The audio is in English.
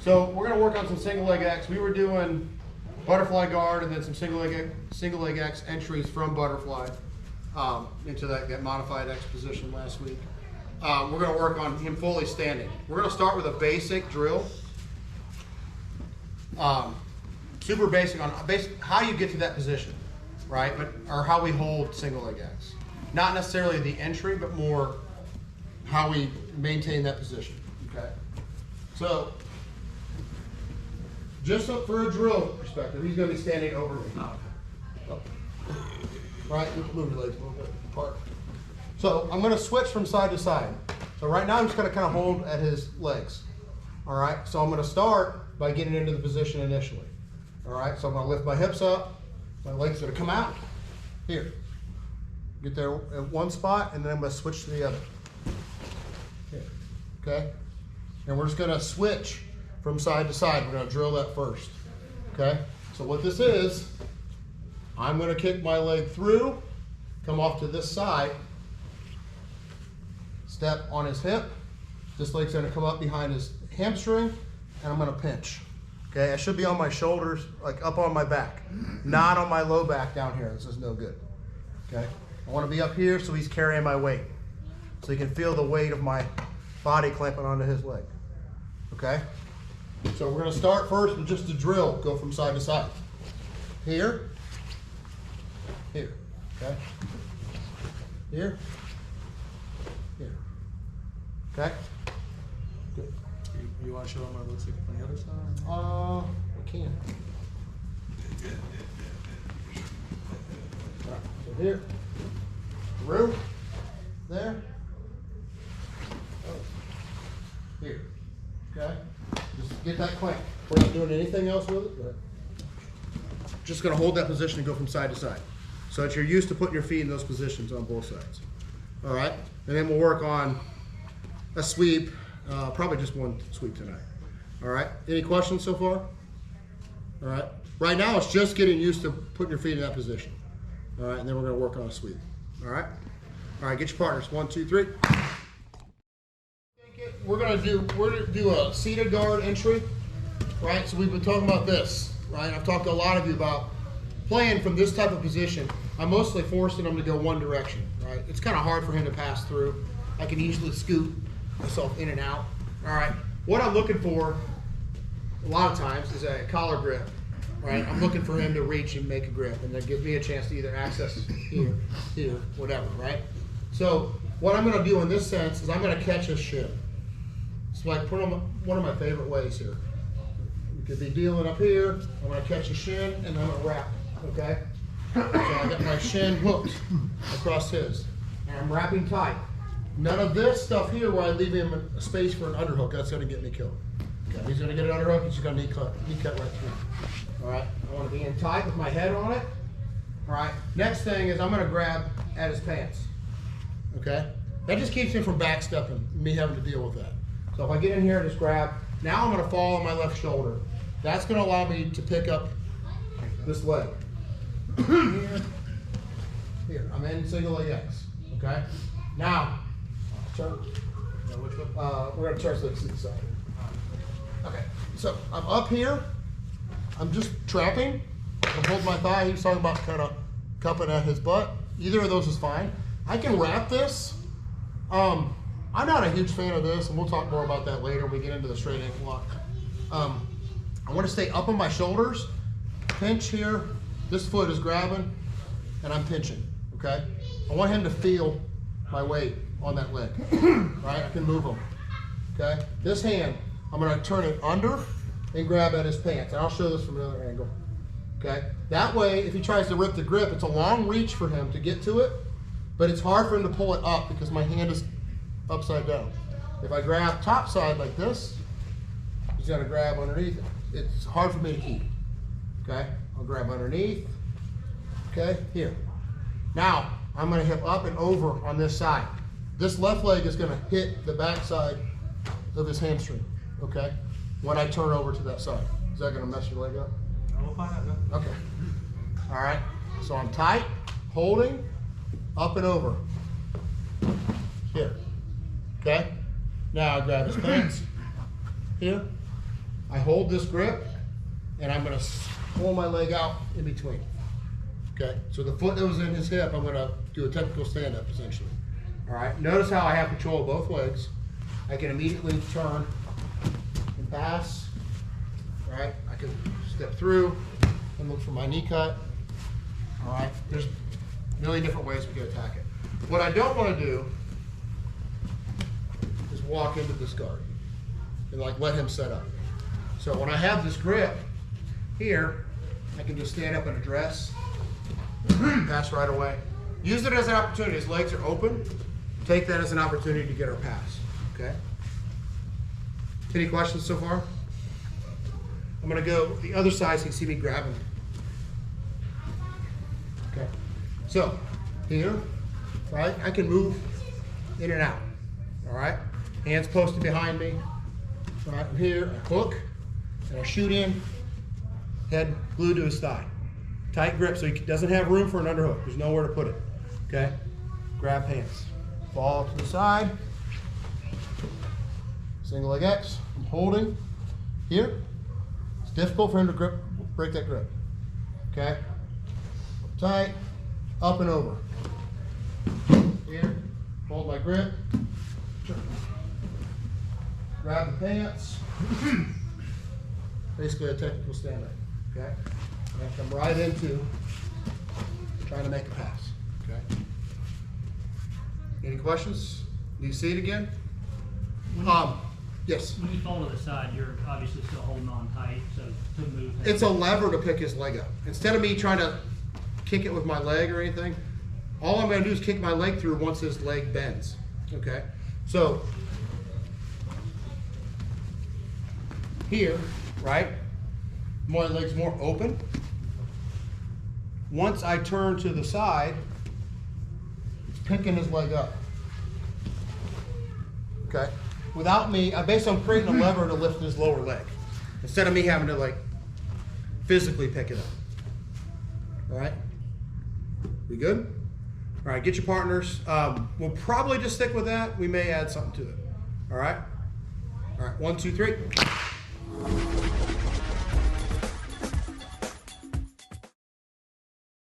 So we're gonna work on some single leg X. We were doing butterfly guard and then some single leg X entries from butterfly into that modified X position last week. We're gonna work on him fully standing. We're gonna start with a basic drill. Super basic on how you get to that position, right? Or how we hold single leg X. Not necessarily the entry, but more how we maintain that position, okay? So, just for a drill perspective, he's gonna be standing over me. Right, move your legs a little bit apart. So I'm gonna switch from side to side. So right now I'm just gonna kind of hold at his legs. All right, so I'm gonna start by getting into the position initially. All right, so I'm gonna lift my hips up, my legs are gonna come out. Here, get there at one spot, and then I'm gonna switch to the other. Here, okay? And we're just gonna switch from side to side. We're gonna drill that first, okay? So what this is, I'm gonna kick my leg through, come off to this side, step on his hip. This leg's gonna come up behind his hamstring, and I'm gonna pinch. Okay, I should be on my shoulders, like up on my back, not on my low back down here. This is no good, okay? I wanna be up here so he's carrying my weight. So he can feel the weight of my body clamping onto his leg, okay? So we're gonna start first with just a drill, go from side to side. Here, here, okay? Here, here, okay? Good. You want to show them what it looks like from the other side? We can. All right, so here, through, there, here, okay? Just get that clamp. We're not doing anything else with it, but just gonna hold that position and go from side to side. So that you're used to putting your feet in those positions on both sides. All right, and then we'll work on a sweep, probably just one sweep tonight. All right, any questions so far? All right, right now it's just getting used to putting your feet in that position. All right, and then we're gonna work on a sweep. All right, get your partners, 1, 2, 3. We're gonna do a seated guard entry, right? So we've been talking about this, right? I've talked to a lot of you about playing from this type of position. I'm mostly forcing him to go one direction, right? It's kind of hard for him to pass through. I can easily scoot myself in and out. All right, what I'm looking for a lot of times is a collar grip, right? I'm looking for him to reach and make a grip, and that gives me a chance to either access here, whatever, right? So what I'm gonna do in this sense is I'm gonna catch his shin. It's like one of my favorite ways here. You could be dealing up here, I'm gonna catch a shin, and I'm gonna wrap, okay? So I got my shin hooked across his, and I'm wrapping tight. None of this stuff here where I leave him a space for an underhook, that's gonna get me killed. Okay, he's gonna get an underhook, he's gonna knee cut right through. All right, I wanna be in tight with my head on it. All right, next thing is I'm gonna grab at his pants, okay? That just keeps him from backstepping, me having to deal with that. So if I get in here and just grab, now I'm gonna fall on my left shoulder. That's gonna allow me to pick up this leg. Here, I'm in single leg X, okay? Now, turn, we're gonna turn to the side. Okay, so I'm up here, I'm just trapping, I'm holding my thigh, he was talking about kind of cupping at his butt. Either of those is fine. I can wrap this. I'm not a huge fan of this, and we'll talk more about that later when we get into the straight ankle lock. I want to stay up on my shoulders, pinch here, this foot is grabbing, and I'm pinching, okay? I want him to feel my weight on that leg, right? I can move him, okay? This hand, I'm gonna turn it under and grab at his pants. And I'll show this from another angle, okay? That way, if he tries to rip the grip, it's a long reach for him to get to it, but it's hard for him to pull it up because my hand is upside down. If I grab top side like this, he's gonna grab underneath it. It's hard for me to keep, okay? I'll grab underneath, okay, here. Now, I'm gonna hip up and over on this side. This left leg is gonna hit the back side of his hamstring, okay? When I turn over to that side. Is that gonna mess your leg up? We'll find out. Okay. All right, so I'm tight, holding, up and over. Here, okay? Now I grab his pants, here, I hold this grip and I'm gonna pull my leg out in between. Okay, so the foot that was in his hip, I'm gonna do a technical stand-up essentially. All right, notice how I have control of both legs. I can immediately turn and pass. All right, I can step through and look for my knee cut. All right, there's a million different ways we can attack it. What I don't want to do is walk into this guard and like let him set up. So when I have this grip here, I can just stand up and address, pass right away. Use it as an opportunity. His legs are open. Take that as an opportunity to get our pass. Okay? Any questions so far? I'm going to go the other side so you can see me grabbing. Okay. So here, right, I can move in and out. All right? Hands posted behind me. Right from here, I hook and I shoot in, head glued to his thigh. Tight grip so he doesn't have room for an underhook. There's nowhere to put it. Okay? Grab hands. Fall to the side. Single leg X. I'm holding here. It's difficult for him to break that grip. Okay? Tight, up and over. Here, hold my grip. Grab the pants. Basically a technical stand-up. Okay? And come right into trying to make a pass. Okay? Any questions? Do you see it again? Yes. When you fall to the side, you're obviously still holding on tight, so to move. It's a lever to pick his leg up. Instead of me trying to kick it with my leg or anything, all I'm going to do is kick my leg through once his leg bends. Okay? So, here, right? My leg's more open. Once I turn to the side, it's picking his leg up. Okay? Without me, I basically am creating a lever to lift his lower leg. Instead of me having to like physically pick it up. All right? We good? All right, get your partners. We'll probably just stick with that. We may add something to it. All right? All right, 1, 2, 3.